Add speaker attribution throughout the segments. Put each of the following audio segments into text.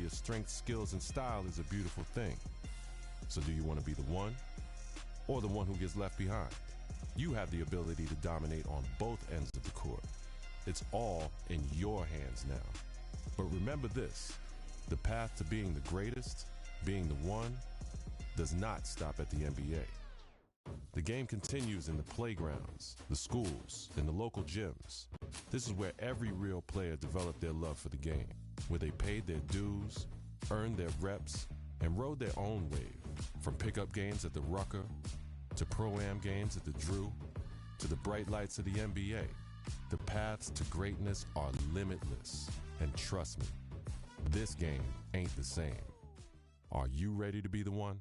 Speaker 1: of strength, skills, and style is a beautiful thing. So do you want to be the one or the one who gets left behind? You have the ability to dominate on both ends of the court. It's all in your hands now. But remember this, the path to being the greatest, being the one, does not stop at the NBA. The game continues in the playgrounds, the schools, and the local gyms. This is where every real player developed their love for the game, where they paid their dues, earned their reps, and rode their own wave. From pickup games at the Rucker, to Pro-Am games at the Drew, to the bright lights of the NBA. The paths to greatness are limitless. And trust me, this game ain't the same. Are you ready to be the one?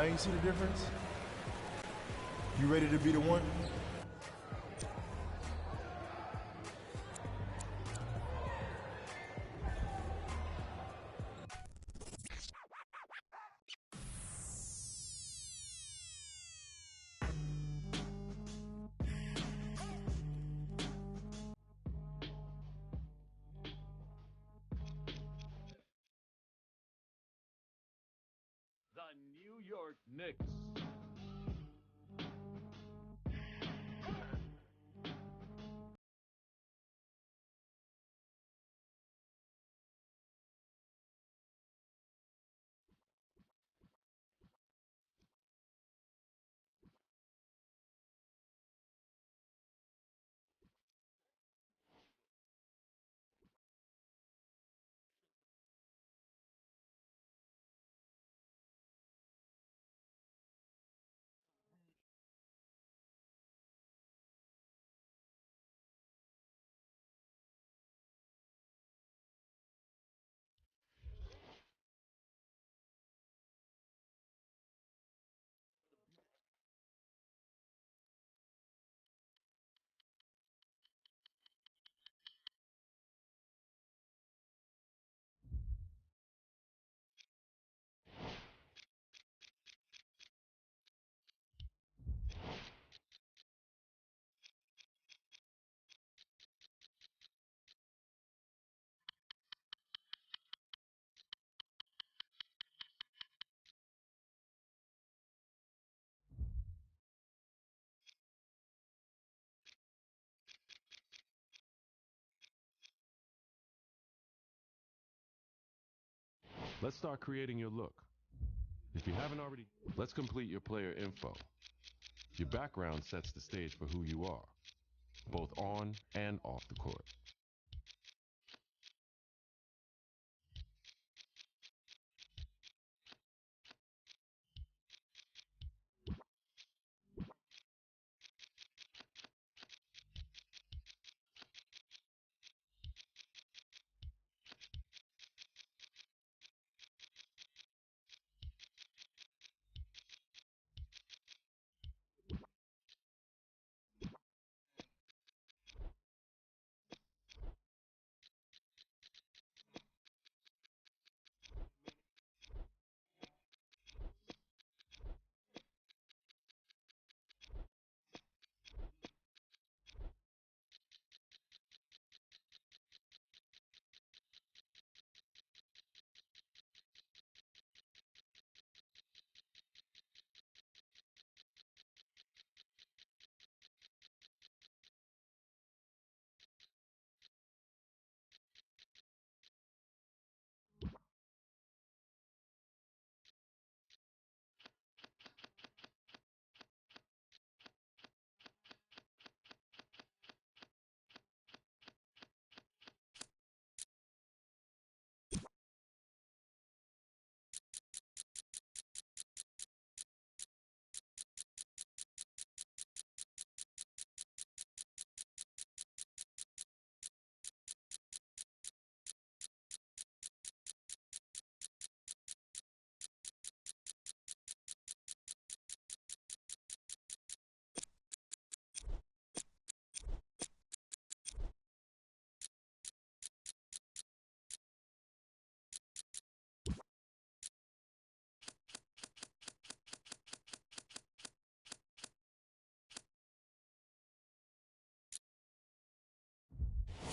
Speaker 2: you see the difference? You ready to be the one?
Speaker 3: The New York Knicks.
Speaker 1: Let's start creating your look. If you haven't already, let's complete your player info. Your background sets the stage for who you are, both on and off the court.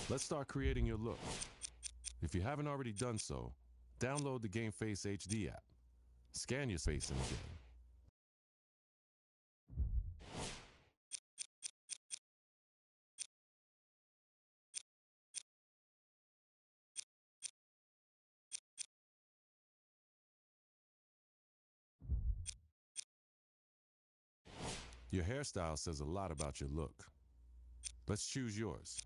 Speaker 1: Let's start creating your look. If you haven't already done so, download the GameFace HD app. Scan your face in the game. Your hairstyle says a lot about your look. Let's choose yours.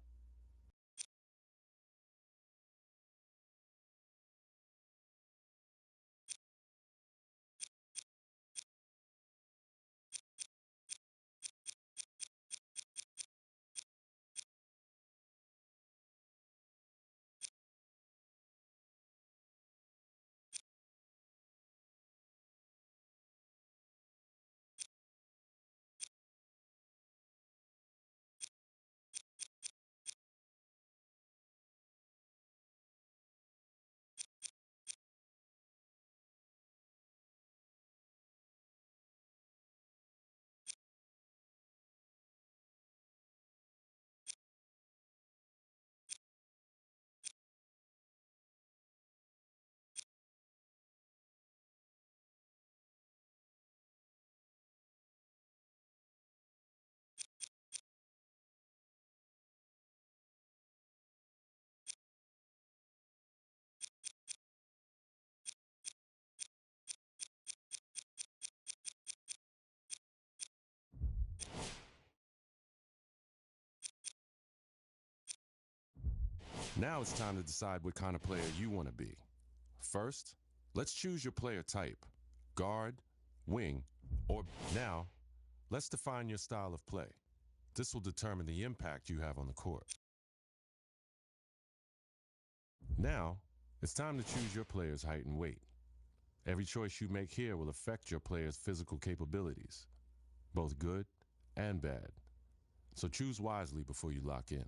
Speaker 1: Now it's time to decide what kind of player you want to be. First, let's choose your player type: guard, wing, or now, let's define your style of play. This will determine the impact you have on the court. Now, it's time to choose your player's height and weight. Every choice you make here will affect your player's physical capabilities, both good and bad. So choose wisely before you lock in.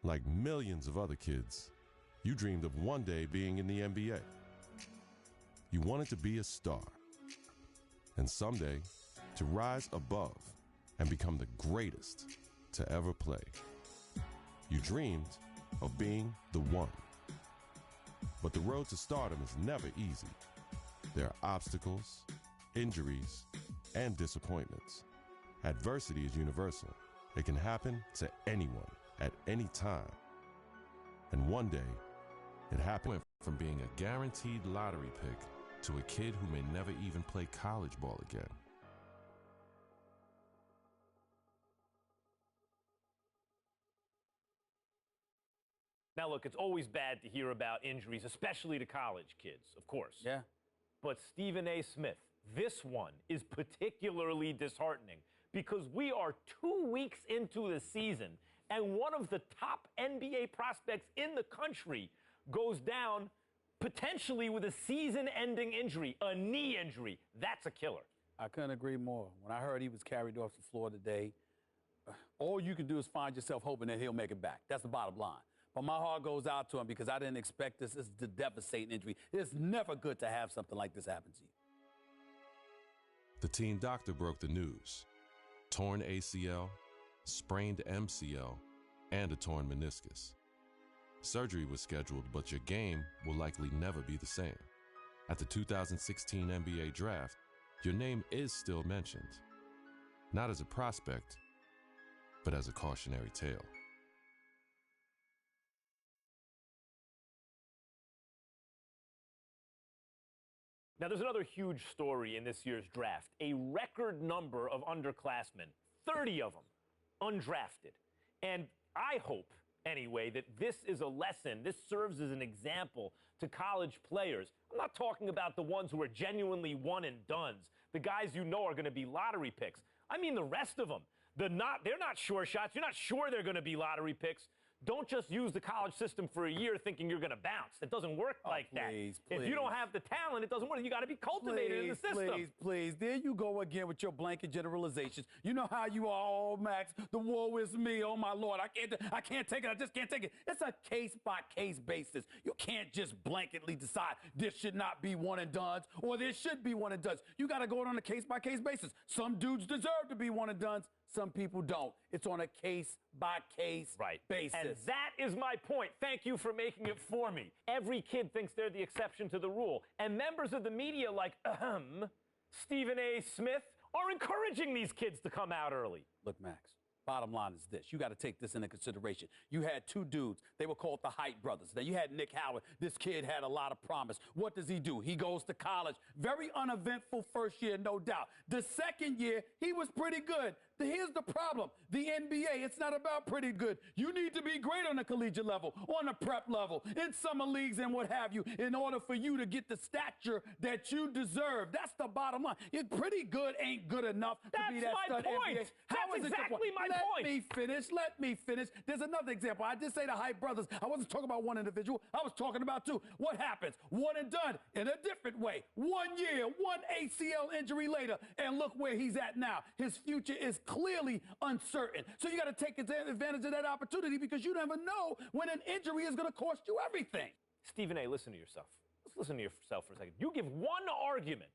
Speaker 1: Like millions of other kids, you dreamed of one day being in the NBA. You wanted to be a star, and someday to rise above and become the greatest to ever play. You dreamed of being the one. But the road to stardom is never easy. There are obstacles, injuries, and disappointments. Adversity is universal. It can happen to anyone at any time. And one day, it happened from being a guaranteed lottery pick to a kid who may never even play college ball again.
Speaker 3: Now, look, it's always bad to hear about injuries, especially to college kids, of course.
Speaker 4: Yeah.
Speaker 3: But Stephen A. Smith, this one is particularly disheartening because we are 2 weeks into the season and one of the top NBA prospects in the country goes down potentially with a season-ending injury, a knee injury. That's a killer.
Speaker 4: I couldn't agree more. When I heard he was carried off the floor today, all you can do is find yourself hoping that he'll make it back. That's the bottom line. But my heart goes out to him because I didn't expect this. This is a devastating injury. It's never good to have something like this happen to you.
Speaker 1: The team doctor broke the news: torn ACL, sprained MCL, and a torn meniscus. Surgery was scheduled, but your game will likely never be the same. At the 2016 NBA draft, your name is still mentioned, not as a prospect, but as a cautionary tale.
Speaker 3: Now, there's another huge story in this year's draft. A record number of underclassmen, 30 of them, undrafted. And I hope, anyway, that this is a lesson. This serves as an example to college players. I'm not talking about the ones who are genuinely one and dones, the guys you know are going to be lottery picks. I mean the rest of them. They're not sure shots. You're not sure they're going to be lottery picks. Don't just use the college system for a year thinking you're going to bounce. It doesn't work like that. If you don't have the talent, it doesn't work. You got to be cultivated in the system.
Speaker 4: Please. There you go again with your blanket generalizations. You know how you are, oh, Max, the woe is me, oh, my Lord. I can't take it. I just can't take it. It's a case-by-case basis. You can't just blanketly decide this should not be one and dones or this should be one and dones. You got to go on a case-by-case basis. Some dudes deserve to be one and dones. Some people don't. It's on a case-by-case basis.
Speaker 3: And that is my point. Thank you for making it for me. Every kid thinks they're the exception to the rule. And members of the media like, Stephen A. Smith, are encouraging these kids to come out early.
Speaker 4: Look, Max, bottom line is this. You got to take this into consideration. You had two dudes. They were called the Height brothers. Now, you had Nick Howard. This kid had a lot of promise. What does he do? He goes to college. Very uneventful first year, no doubt. The second year, he was pretty good. Here's the problem. The NBA, it's not about pretty good. You need to be great on the collegiate level, on the prep level, in summer leagues and what have you, in order for you to get the stature that you deserve. That's the bottom line. Pretty good ain't good enough to be that stud NBA.
Speaker 3: That's exactly my point.
Speaker 4: Let me finish. There's another example. I did say the Height brothers. I wasn't talking about one individual. I was talking about two. What happens? One and done in a different way. 1 year, one ACL injury later, and look where he's at now. His future is clearly uncertain. So you got to take advantage of that opportunity because you never know when an injury is going to cost you everything.
Speaker 3: Stephen A., listen to yourself. let's listen to yourself for a second. You give one argument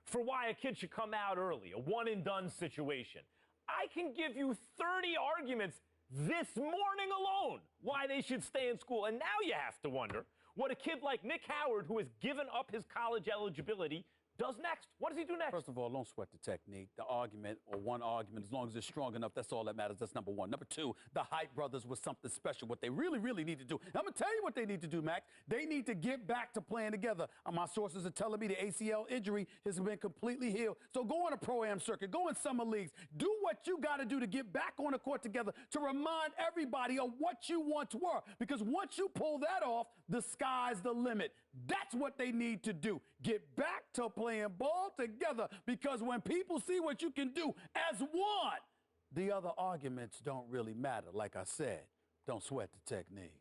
Speaker 3: for why a kid should come out early, a one-and-done situation. I can give you 30 arguments this morning alone why they should stay in school. And now you have to wonder what a kid like Nick Howard, who has given up his college eligibility, does next. What does he do next?
Speaker 4: First of all, don't sweat the technique. The argument, or one argument, as long as it's strong enough, that's all that matters. That's number one. Number two, the Hype Brothers was something special. What they really, really need to do. I'm going to tell you what they need to do, Mac. They need to get back to playing together. My sources are telling me the ACL injury has been completely healed. So go on a Pro-Am circuit. Go in summer leagues. Do what you got to do to get back on the court together to remind everybody of what you once were. Because once you pull that off, the sky's the limit. That's what they need to do. Get back to playing ball together, because when people see what you can do as one, the other arguments don't really matter. Like I said, don't sweat the technique.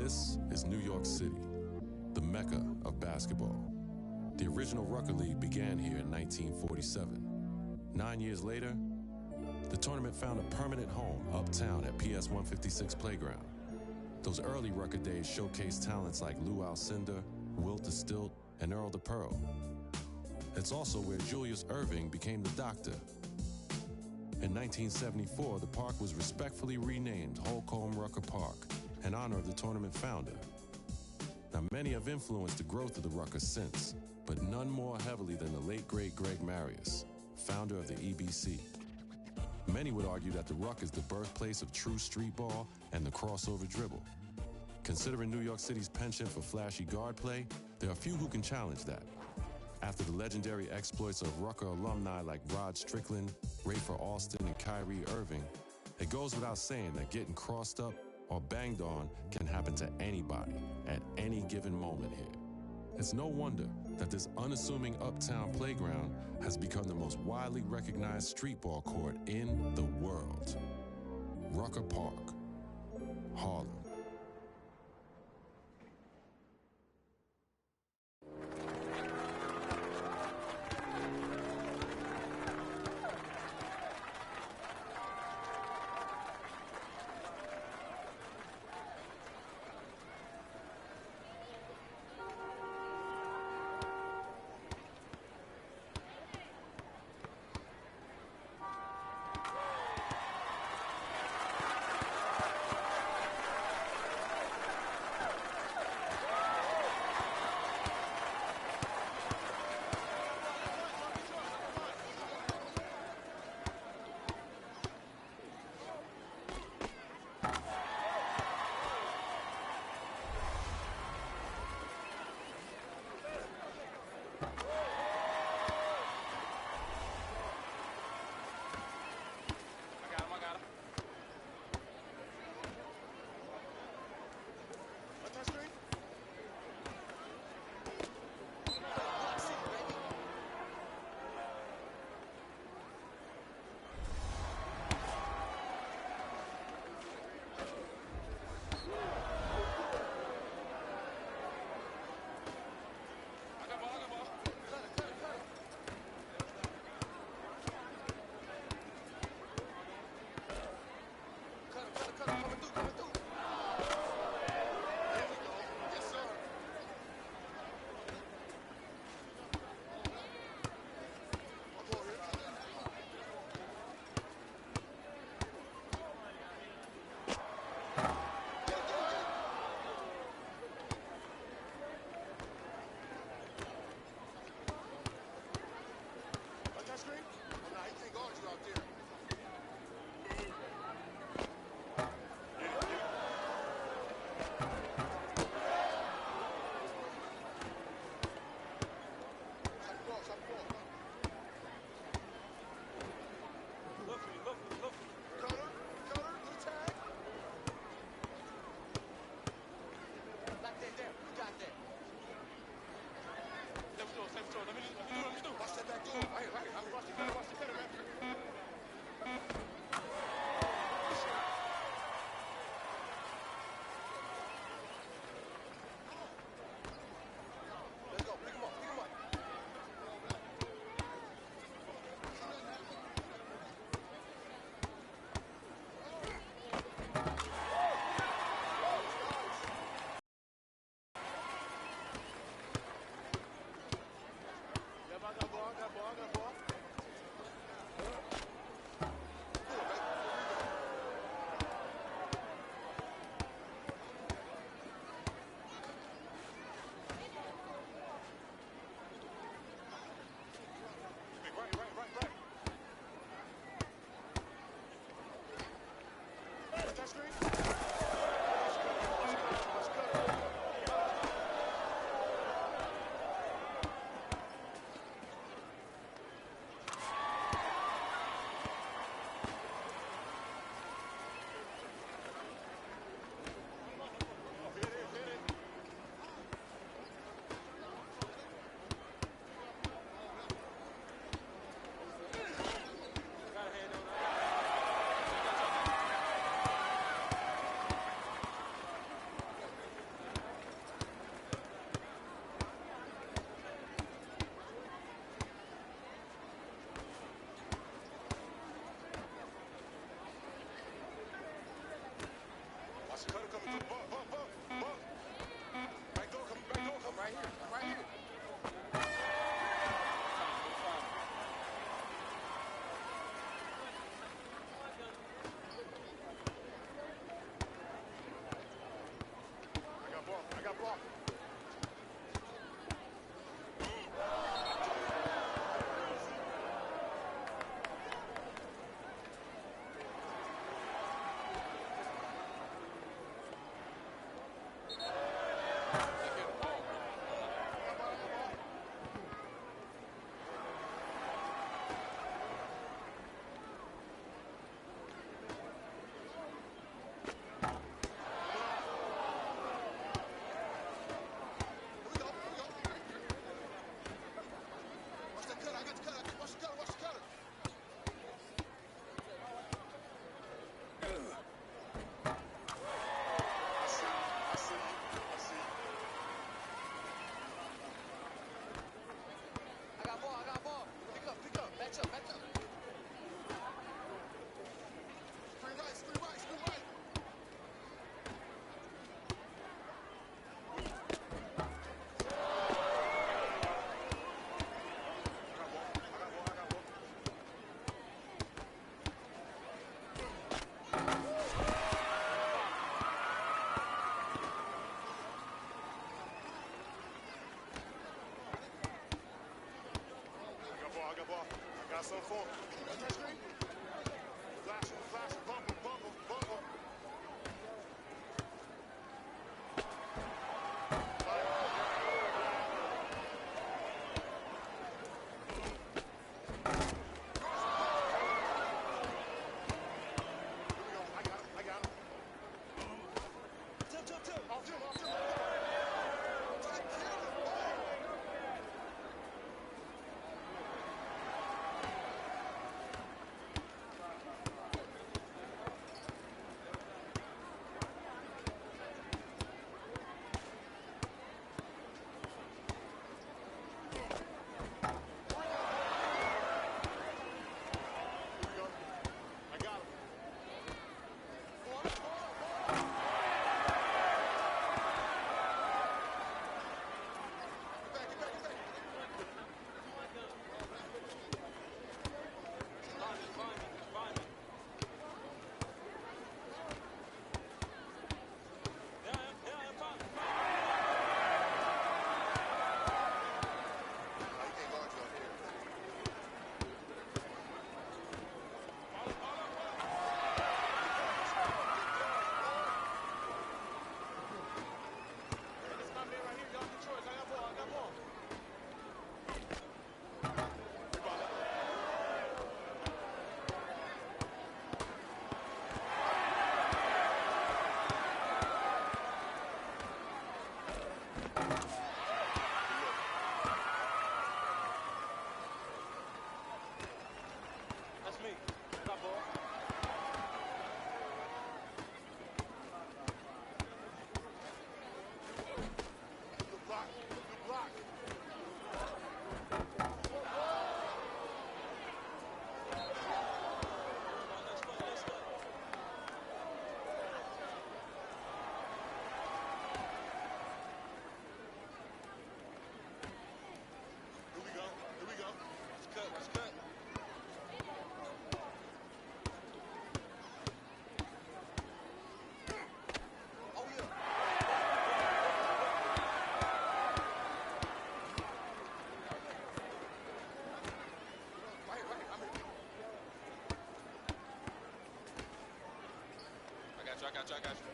Speaker 1: This is New York City, the mecca of basketball. The original Rucker League began here in 1947. 9 years later, the tournament found a permanent home uptown at PS 156 Playground. Those early Rucker days showcased talents like Lou Alcindor, Wilt the Stilt, and Earl the Pearl. It's also where Julius Erving became the Doctor. In 1974, the park was respectfully renamed Holcomb Rucker Park in honor of the tournament founder. Now, many have influenced the growth of the Rucker since, but none more heavily than the late, great Greg Marius, founder of the EBC. Many would argue that the Ruck is the birthplace of true street ball and the crossover dribble. Considering New York City's penchant for flashy guard play, there are few who can challenge that. After the legendary exploits of Rucker alumni like Rod Strickland, Rafer Alston, and Kyrie Irving, it goes without saying that getting crossed up or banged on can happen to anybody at any given moment here. It's no wonder that this unassuming uptown playground has become the most widely recognized street ball court in the world. Rucker Park, Harlem.
Speaker 5: Got some for him. Flash, bumble. I got him. Tip. Off him. I got you.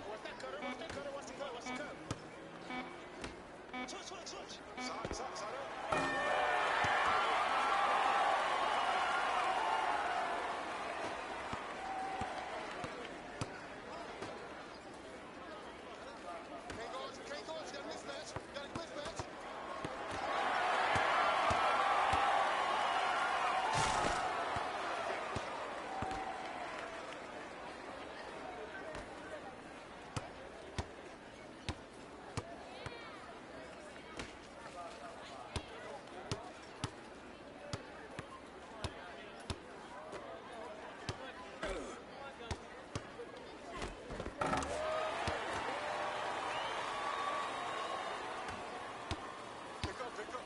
Speaker 5: What's that cutter? What's the cut? Switch. Side up. Can't go. You got a mismatch.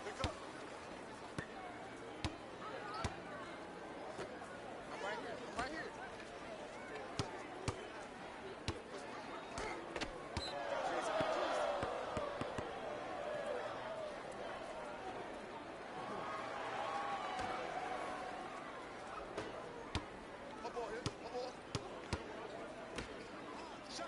Speaker 5: Pick up. I'm right here. My ball. Shot.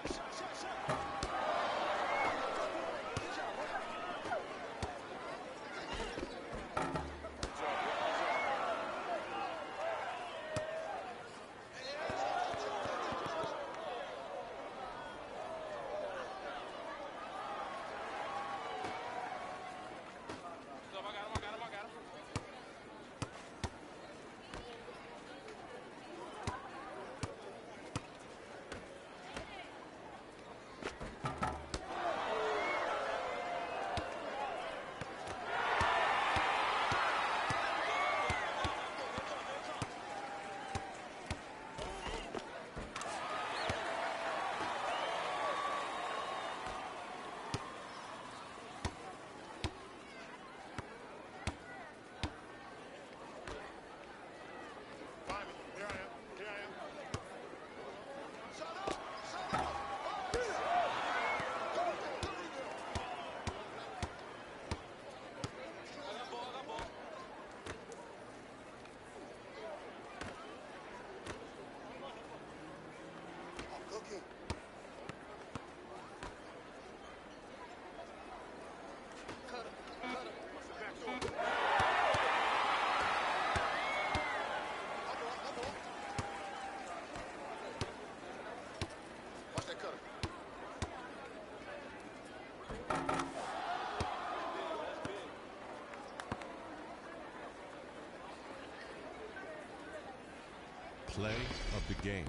Speaker 1: Play of the game.